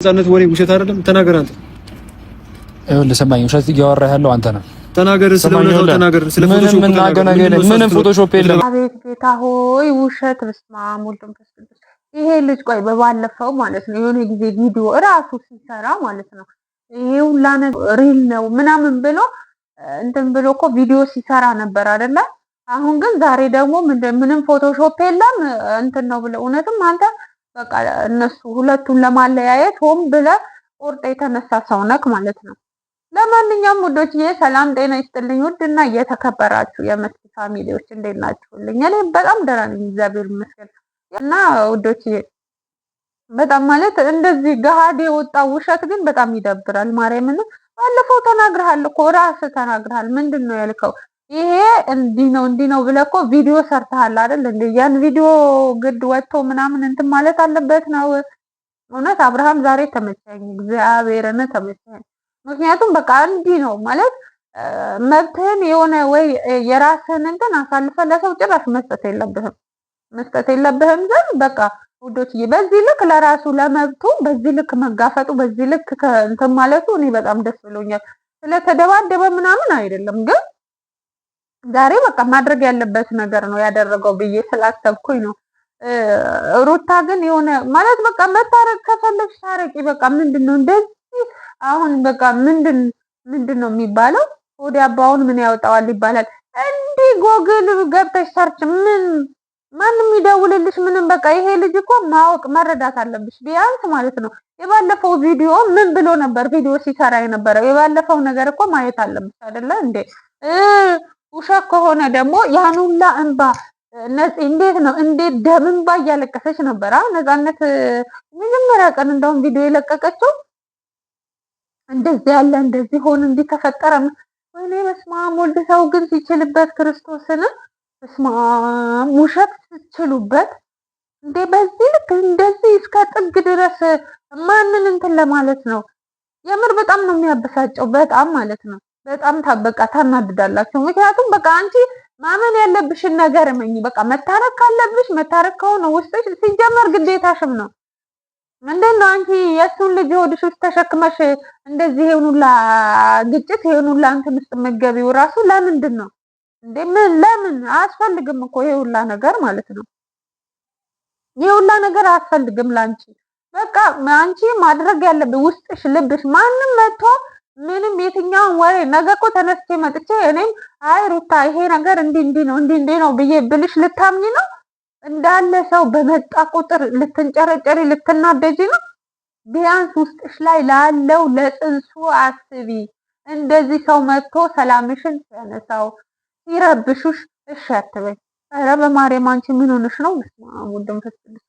ነፃነት ወሬ ውሸት አይደለም። ተናገር አንተ። ይኸውልህ ሰማኝ፣ ውሸት እያወራህ ያለው አንተ ነህ። ተናገር፣ ስለሆነው ተናገር። ስለፎቶሾፕ ምንም ፎቶሾፕ የለም። አቤት ጌታ ሆይ ውሸት። በስመ አብ ወወልድ ወመንፈስ ቅዱስ። ይሄ ልጅ ቆይ በባለፈው ማለት ነው የሆነ ጊዜ ቪዲዮ እራሱ ሲሰራ ማለት ነው ይሄ ሁላ ሪል ነው ምናምን ብሎ እንትን ብሎ እኮ ቪዲዮ ሲሰራ ነበር አይደለ? አሁን ግን ዛሬ ደግሞ ምንም ፎቶሾፕ የለም እንትን ነው ብለ እውነትም አንተ በቃ እነሱ ሁለቱን ለማለያየት ሆም ብለ ቁርጥ የተነሳ ሰው ነክ ማለት ነው። ለማንኛውም ውዶችዬ ሰላም ጤና ይስጥልኝ። ውድና እየተከበራችሁ የመስኪ ፋሚሊዎች እንዴት ናችሁልኝ? እኔ በጣም ደህና ነኝ እግዚአብሔር ይመስገን። እና ውዶችዬ በጣም ማለት እንደዚህ ገሃድ የወጣ ውሸት ግን በጣም ይደብራል። ማርያምን ባለፈው ተናግረሃል እኮ ራስህ ተናግረሃል። ምንድን ነው ያልከው? ይሄ እንዲህ ነው ብለህ እኮ ቪዲዮ ሰርተሃል አይደል እንዴ? ያን ቪዲዮ ግድ ወጥቶ ምናምን እንትን ማለት አለበት ነው። እውነት አብርሃም ዛሬ ተመቸኝ፣ እግዚአብሔርን ተመቸኝ። ምክንያቱም በቃ እንዲህ ነው ማለት መብትህን የሆነ ወይ የራስህን እንትን አሳልፈህ ለሰው ጭራሽ መስጠት የለብህም ግን በቃ ውዶች በዚህ ልክ ለራሱ ለመብቱ በዚህ ልክ መጋፈጡ በዚህ ልክ እንትን ማለቱ እኔ በጣም ደስ ብሎኛል። ስለተደባደበ ምናምን አይደለም ግን ዛሬ በቃ ማድረግ ያለበት ነገር ነው ያደረገው ብዬ ስላሰብኩኝ ነው። ሩታ ግን የሆነ ማለት በቃ መታረቅ ከፈለግሽ ታረቂ። በቃ ምንድነው እንደዚህ አሁን በቃ ምንድነው የሚባለው? ወዲ አባውን ምን ያወጣዋል ይባላል። እንዲህ ጎግል ገብተሽ ሰርች ማንም ይደውልልሽ ምንም በቃ ይሄ ልጅ እኮ ማወቅ መረዳት አለብሽ ቢያንስ ማለት ነው። የባለፈው ቪዲዮ ምን ብሎ ነበር ቪዲዮ ሲሰራ የነበረው? የባለፈው ነገር እኮ ማየት አለብሽ አይደለ እንዴ? ውሸት ከሆነ ደግሞ ያኑላ እንባ ነፂ እንዴት ነው እንዴት ደም እንባ እያለቀሰች ነበር። ነፃነት መጀመሪያ ቀን እንደውም ቪዲዮ የለቀቀችው እንደዚህ ያለ እንደዚህ ሆነ እንዲህ ተፈጠረ። ወይኔ በስመ አብ ወልድ። ሰው ግን ሲችልበት ክርስቶስን በስመ አብ ውሸት ሲችሉበት እንዴ በዚህ ልክ እንደዚህ እስከ ጥግ ድረስ ማንን እንትን ለማለት ነው። የምር በጣም ነው የሚያበሳጨው በጣም ማለት ነው። በጣም በቃ ታናድዳላችሁ። ምክንያቱም በቃ አንቺ ማመን ያለብሽን ነገር እመኚ። በቃ መታረቅ ካለብሽ መታረቅ ከሆነ ውስጥሽ ሲጀመር ግዴታሽም ነው። ምንድን ነው አንቺ የእሱን ልጅ ሆድሽ ውስጥ ተሸክመሽ እንደዚህ ይሄኑላ ግጭት ይሄኑላ እንትን ውስጥ መገቢው ራሱ ለምንድን ነው እንዴ? ለምን አያስፈልግም እኮ ይሄውላ ነገር ማለት ነው። ይሄውላ ነገር አያስፈልግም ላንቺ። በቃ አንቺ ማድረግ ያለብሽ ውስጥሽ ልብሽ ማንም መጥቶ ምንም የትኛውን ወሬ ነገ እኮ ተነስቼ መጥቼ እኔም አይ ሩታ ይሄ ነገር እንዲህ ነው ብዬ ብልሽ ልታምኝ ነው? እንዳለ ሰው በመጣ ቁጥር ልትንጨረጨሪ ልትናደጂ ነው? ቢያንስ ውስጥሽ ላይ ላለው ለጽንሱ አስቢ። እንደዚህ ሰው መጥቶ ሰላምሽን ሲያነሳው ሲረብሹሽ እሺ አትበይ። ኧረ በማርያም አንቺ ምን ሆነሽ ነው? ወንድም ፈስልሽ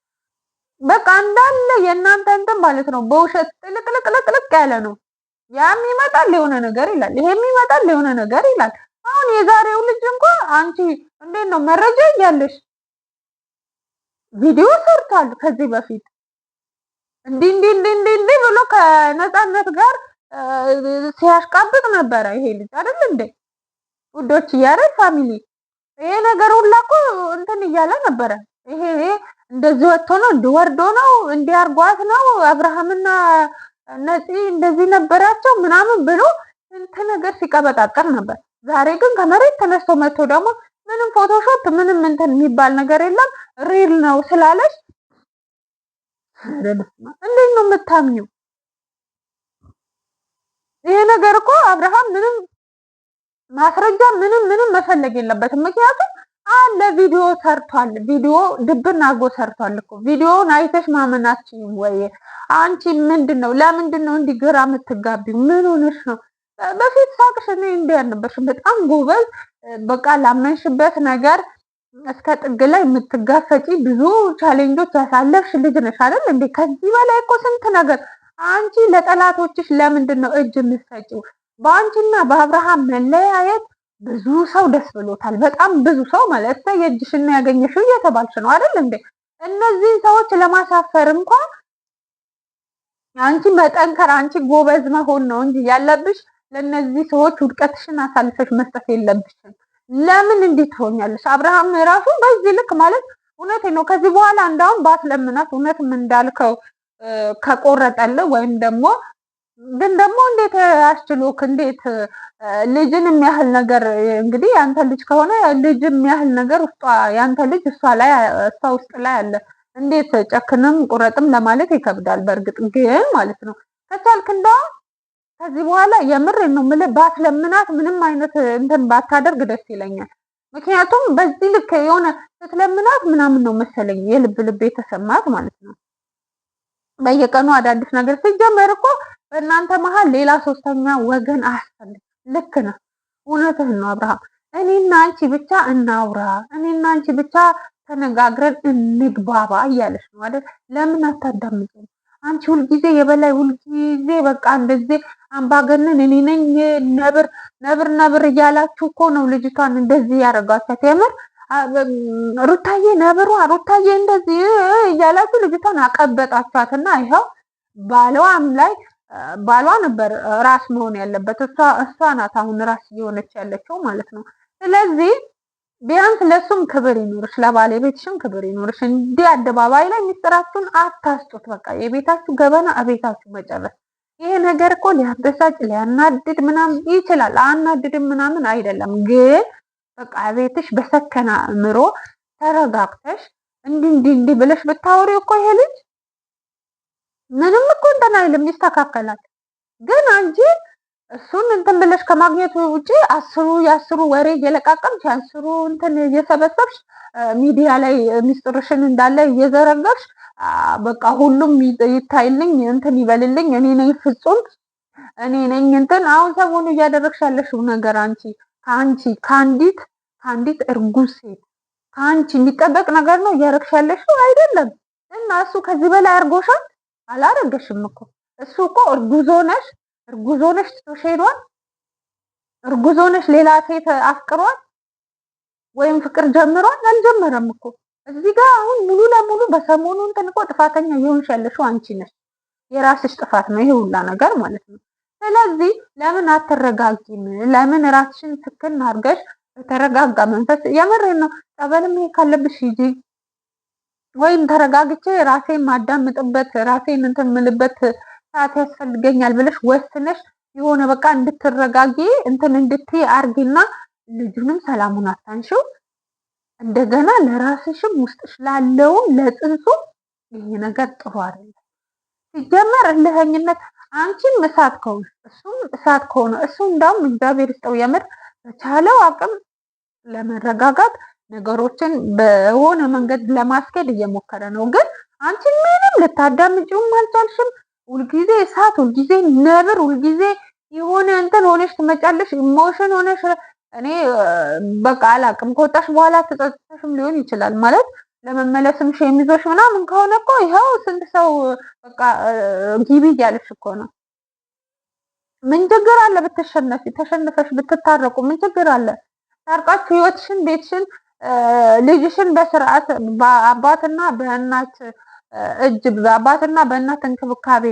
በቃ እንዳለ የእናንተ እንትን ማለት ነው በውሸት ጥልቅልቅልቅ ያለ ነው። ያም ይመጣል የሆነ ነገር ይላል፣ ይሄም ይመጣል የሆነ ነገር ይላል። አሁን የዛሬው ልጅ እንኳን አንቺ እንዴት ነው መረጃ እያለሽ ቪዲዮ ሰርቷል ከዚህ በፊት እንዲህ ብሎ ከነፃነት ጋር ሲያሽቃብጥ ነበረ ይሄ ልጅ አይደል እንዴ ውዶች? ያረ ፋሚሊ ይሄ ነገር ሁላ እኮ እንትን እያለ ነበረ። ይሄ እንደዚህ ወጥቶ ነው እንዲወርዶ ነው እንዲያርጓት ነው አብርሃምና ነፂ እንደዚህ ነበራቸው ምናምን ብሎ እንትን ነገር ሲቀበጣጠር ነበር። ዛሬ ግን ከመሬት ተነስቶ መጥቶ ደግሞ ምንም ፎቶሾፕ ምንም እንትን የሚባል ነገር የለም ሪል ነው ስላለሽ እንዴት ነው የምታምኚው? ይሄ ነገር እኮ አብርሃም ምንም ማስረጃ ምንም መፈለግ የለበትም። ምክንያቱም አለ ቪዲዮ ሰርቷል። ቪዲዮ ድብና አርጎ ሰርቷል እኮ። ቪዲዮውን አይተሽ ማመናችን ወይ አንቺ ምንድነው ለምንድነው እንዲህ ግራ የምትጋቢው? ምን ሆነሽ ነው? በፊት ሳቅሽ እኔ እንዲህ ያልነበርሽም በጣም ጎበዝ በቃ ላመንሽበት ነገር እስከ ጥግ ላይ የምትጋፈጪ ብዙ ቻሌንጆች ያሳለፍሽ ልጅ ነሽ አይደል እንዴ? ከዚህ በላይ እኮ ስንት ነገር አንቺ ለጠላቶችሽ ለምንድነው እጅ የምትሰጪው? በአንቺና በአብርሃም መለያየት ብዙ ሰው ደስ ብሎታል። በጣም ብዙ ሰው ማለት ነው የእጅሽና ያገኘሽው እየተባልሽ ነው አይደል እንዴ? እነዚህ ሰዎች ለማሳፈር እንኳን አንቺ መጠንከር አንቺ ጎበዝ መሆን ነው እንጂ ያለብሽ ለነዚህ ሰዎች ውድቀትሽን አሳልፈሽ መስጠት የለብሽም። ለምን እንዴት ትሆኛለሽ? አብርሃም ራሱ በዚህ ልክ ማለት እውነቴ ነው። ከዚህ በኋላ እንዳውም ባትለምናት እውነትም እንዳልከው ከቆረጠልህ ወይም ደግሞ ግን ደግሞ እንዴት አስችሎክ እንዴት ልጅን የሚያህል ነገር እንግዲህ ያንተ ልጅ ከሆነ ልጅ የሚያህል ነገር ውስጧ ያንተ ልጅ እሷ ውስጥ ላይ አለ። እንዴት ጨክንም ቁረጥም ለማለት ይከብዳል። በእርግጥ ግን ማለት ነው ከቻልክ እንደው ከዚህ በኋላ የምር ነው የምልህ ባትለምናት ምንም አይነት እንትን ባታደርግ ደስ ይለኛል። ምክንያቱም በዚህ ልክ የሆነ ስትለምናት ምናምን ነው መሰለኝ የልብ ልብ የተሰማት ማለት ነው። በየቀኑ አዳዲስ ነገር ሲጀመር እኮ በእናንተ መሀል ሌላ ሶስተኛ ወገን አያስፈልግም። ልክ ነው፣ እውነትህን ነው አብርሃም። እኔና አንቺ ብቻ እናውራ፣ እኔና አንቺ ብቻ ተነጋግረን እንግባባ እያለች ነው አይደል? ለምን አታዳምጪም? አንቺ ሁልጊዜ የበላይ ሁልጊዜ በቃ እንደዚህ አምባገነን እኔ ነኝ ነብር ነብር ነብር እያላችሁ እኮ ነው ልጅቷን እንደዚህ ያደረጋቻት። የምር ሩታዬ ነብሯ ሩታዬ እንደዚህ እያላችሁ ልጅቷን አቀበጣችኋትና ይኸው ባሏም ላይ ባሏ ነበር ራስ መሆን ያለበት። እሷ ናት አሁን ራስ እየሆነች ያለችው ማለት ነው። ስለዚህ ቢያንስ ለሱም ክብር ይኖርሽ፣ ለባለቤትሽም ክብር ይኖርሽ። እንዲህ አደባባይ ላይ ሚስጥራችሁን አታስጡት። በቃ የቤታችሁ ገበና እቤታችሁ መጨረስ። ይሄ ነገር እኮ ሊያበሳጭ ሊያናድድ ምናምን ይችላል። አናድድም ምናምን አይደለም፣ ግን በቃ ቤትሽ በሰከና አእምሮ ተረጋግተሽ እንዲህ ብለሽ ብታወሪ እኮ ይሄ ልጅ ምንም እኮ እንትን አይልም፣ ይስተካከላል። ግን አንቺ እሱን እንትን ብለሽ ከማግኘቱ ውጪ የአስሩ ወሬ እየለቃቀምሽ የአስሩ እንትን እየሰበሰብሽ ሚዲያ ላይ ሚስጥርሽን እንዳለ እየዘረገብሽ በቃ ሁሉም ይታይልኝ እንትን ይበልልኝ እኔ ነኝ ፍጹም እኔ ነኝ እንትን። አሁን ሰሞኑ እያደረግሽ ያለሽው ነገር አንቺ ከአንዲት እርጉዝ ሴት ከአንቺ የሚጠበቅ ነገር ነው እያደረግሽ ያለሽው አይደለም። እና እሱ ከዚህ በላይ አድርጎሻል? አላረገሽም እኮ እሱ እኮ እርጉዝ ሆነሽ ትቶሽ ሄዷል። እርጉዝ ሆነሽ ሌላ ሴት አፍቅሯል ወይም ፍቅር ጀምሯል? አልጀመረም እኮ። እዚህ ጋር አሁን ሙሉ ለሙሉ በሰሞኑ እንትን እኮ ጥፋተኛ እየሆንሽ ያለሽው አንቺ ነሽ። የራስሽ ጥፋት ነው ይሄ ሁላ ነገር ማለት ነው። ስለዚህ ለምን አትረጋጊም? ለምን ራስሽን ስክን አድርገሽ በተረጋጋ መንፈስ የምሬን ነው ጸበልም ካለብሽ ሂጂ ወይም ተረጋግቼ ራሴን ማዳምጥበት ራሴን እንትን ምልበት ሰዓት ያስፈልገኛል ብለሽ ወስነሽ የሆነ በቃ እንድትረጋጊ እንትን እንድትይ አርጊና ልጁንም ሰላሙን አታንሺው። እንደገና ለራስሽም ውስጥሽ ላለውም ለጽንሱ ይሄ ነገር ጥሩ አይደለም። ሲጀመር እልኸኝነት አንቺም እሳት ከሆነ እሱም እሳት ከሆነ እሱ እንዳውም እግዚአብሔር ይስጠው የምር በቻለው አቅም ለመረጋጋት ነገሮችን በሆነ መንገድ ለማስኬድ እየሞከረ ነው። ግን አንቺ ምንም ልታዳምጪውም አልቻልሽም። ሁልጊዜ እሳት፣ ሁልጊዜ ነብር፣ ሁልጊዜ የሆነ እንትን ሆነሽ ትመጫለሽ። ኢሞሽን ሆነሽ እኔ በቃ አላቅም። ከወጣሽ በኋላ ተጸጽተሽም ሊሆን ይችላል ማለት ለመመለስም ሸሚዞሽ ምናምን ከሆነ እኮ ይኸው ስንት ሰው በቃ ጊቢ እያለሽ እኮ ነው። ምን ችግር አለ ብትሸነፊ? ተሸንፈሽ ብትታረቁ ምን ችግር አለ? ታርቃችሁ ህይወትሽን፣ ቤትሽን፣ ልጅሽን በስርዓት በአባትና በእናት እጅ በአባትና በእናት እንክብካቤ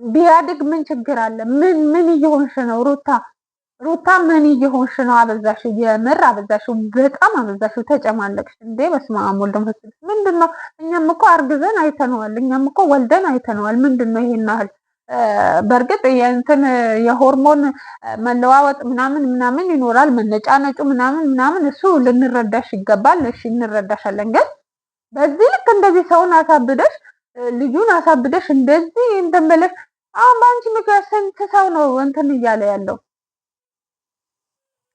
ቢያድግ ምን ችግር አለ? ምን እየሆንሽ ነው ሩታ ምን እየሆንሽ ነው? አበዛሽ፣ የምር አበዛሽው፣ በጣም አበዛሽው። ተጨማለቅሽ እንዴ! በስመ አብ ወልድ መንፈስ ቅዱስ። ምንድነው? እኛም እኮ አርግዘን አይተነዋል፣ እኛም እኮ ወልደን አይተነዋል። ምንድነው ይሄን ያህል? በእርግጥ የእንትን የሆርሞን መለዋወጥ ምናምን ይኖራል፣ መነጫነጩ ምናምን እሱ ልንረዳሽ ይገባል። እሺ እንረዳሻለን። ግን በዚህ ልክ እንደዚህ ሰውን አሳብደሽ ልጁን አሳብደሽ እንደዚህ እንትን ብለሽ አሁን በአንቺ ምክንያት ስንት ሰው ነው እንትን እያለ ያለው?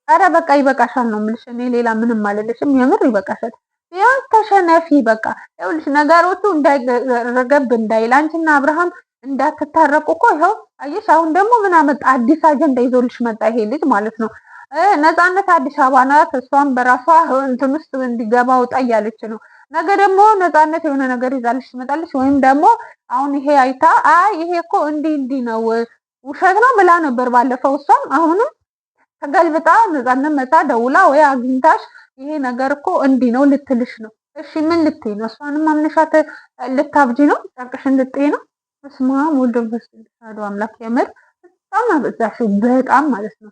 አረ በቃ ይበቃሻል ነው የምልሽ። እኔ ሌላ ምንም አልልሽም። የምር ይበቃሻል። ቢያንስ ተሸነፊ። በቃ ይኸውልሽ ነገሮቹ እንዳይረገብ እንዳይል አንቺና አብርሃም እንዳትታረቁ እኮ ይኸው አየሽ። አሁን ደግሞ ምን አመጣ? አዲስ አጀንዳ ይዞልሽ መጣ ይሄ ልጅ ማለት ነው። ነፃነት አዲስ አበባ ናት። እሷም በራሷ እንትን ውስጥ እንዲገባ ውጣ እያለች ነው። ነገ ደግሞ ነፃነት የሆነ ነገር ይዛልሽ ትመጣለች። ወይም ደግሞ አሁን ይሄ አይታ አይ ይሄ እኮ እንዲህ ነው ውሸት ነው ብላ ነበር ባለፈው። እሷም አሁንም ተገልብጣ ነፃነት መታ ደውላ ወይ አግኝታሽ ይሄ ነገር እኮ እንዲህ ነው ልትልሽ ነው። እሺ ምን ልትይ ነው? እሷንም አምነሻት ልታብጂ ነው? ጨርቅሽን ልትይ ነው? በስመ አብ ወወልድ ወመንፈስ ቅዱስ አሐዱ አምላክ። የምር በጣም አበዛሽው፣ በጣም ማለት ነው።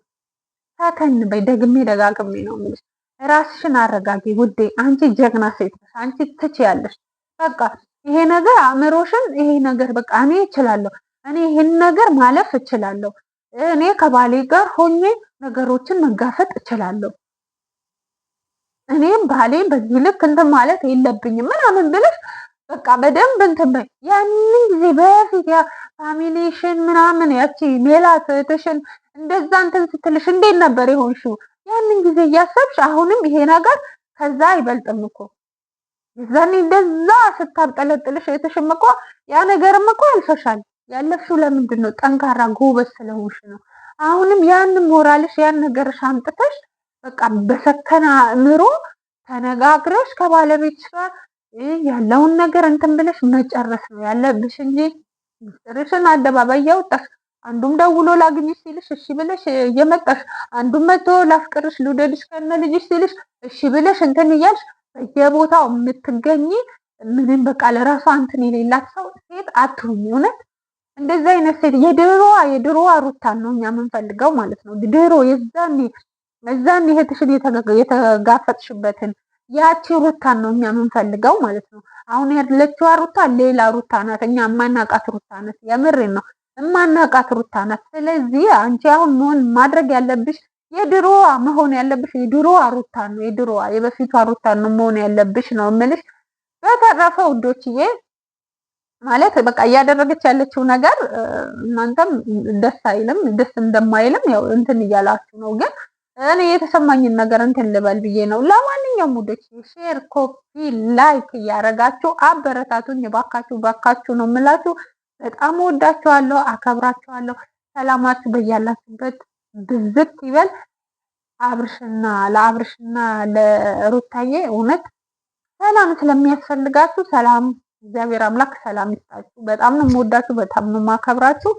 ሰከን በይ። ደግሜ ደጋግሜ ነው የምልሽ። ራስሽን አረጋጊ ውዴ። አንቺ ጀግና ሴት ነሽ። አንቺ ትችያለሽ። በቃ ይሄ ነገር አእምሮሽን ይሄ ነገር በቃ እኔ እችላለሁ፣ እኔ ይሄን ነገር ማለፍ እችላለሁ፣ እኔ ከባሌ ጋር ሆኜ ነገሮችን መጋፈጥ እችላለሁ፣ እኔም ባሌን በዚህ ልክ እንትን ማለት የለብኝም ምናምን ብለሽ በቃ በደንብ እንትን በይ። ያንን ጊዜ በፊት ያ ፋሚሊሽን ምናምን ያቺ ሜላት እህትሽን እንደዛ እንትን ስትልሽ እንዴት ነበር የሆንሽው? ያንን ጊዜ እያሰብሽ አሁንም ይሄ ነገር ከዛ አይበልጥም እኮ የዛኔ እንደዛ ስታብጠለጥልሽ እህትሽም እኮ ያ ነገርም እኮ አልፈሻል። ያለፍሽው ለምንድን ነው? ጠንካራ ጎበዝ ስለሆንሽ ነው። አሁንም ያን ሞራልሽ ያን ነገርሽ አምጥተሽ በቃ በሰከነ አእምሮ ተነጋግረሽ ከባለቤትሽ ጋር ያለውን ነገር እንትን ብለሽ መጨረስ ነው ያለብሽ እንጂ ምስጢርሽን አደባባይ እያወጣሽ አንዱም ደውሎ ላግኝሽ ሲልሽ እሺ ብለሽ እየመጣሽ አንዱም መጥቶ ላፍቅርሽ ልውደድሽ ከነ ልጅሽ ሲልሽ እሺ ብለሽ እንትን እያልሽ በየቦታው የምትገኝ ምንም በቃ ለራሷ እንትን የሌላት ሰው ሴት አትሁኝ። እውነት እንደዚህ አይነት ሴት የድሮዋ ሩታን ነው እኛ የምንፈልገው ማለት ነው። ድሮ የዛኔ እህትሽን የተጋፈጥሽበትን ያቺ ሩታን ነው እኛ የምንፈልገው ማለት ነው። አሁን ያለችዋ ሩታ ሌላ ሩታ ናት። እኛ የማናቃት ሩታ ናት። የምሬን ነው የማናቃት ሩታ ናት። ስለዚህ አንቺ አሁን ማድረግ ያለብሽ የድሮዋ መሆን ያለብሽ የድሮዋ ሩታ ነው። የድሮዋ የበፊቷ ሩታ ነው መሆን ያለብሽ ነው የምልሽ። በተረፈ ውዶችዬ ማለት በቃ እያደረገች ያለችው ነገር እናንተም ደስ አይልም፣ ደስ እንደማይልም ያው እንትን እያላችሁ ነው። ግን እኔ የተሰማኝን ነገር እንትን ልበል ብዬ ነው። ለማንኛውም ውዶች ሼር፣ ኮፒ፣ ላይክ እያረጋችሁ አበረታቱኝ ባካችሁ ነው የምላችሁ። በጣም ወዳችኋለሁ፣ አከብራችኋለሁ። ሰላማችሁ በያላችሁበት ብዝት ይበል። ለአብርሽና ለሩታዬ እውነት ሰላም ስለሚያስፈልጋችሁ ሰላም እግዚአብሔር አምላክ ሰላም ይስጣችሁ። በጣም ነው የምወዳችሁ፣ በጣም ነው የማከብራችሁ።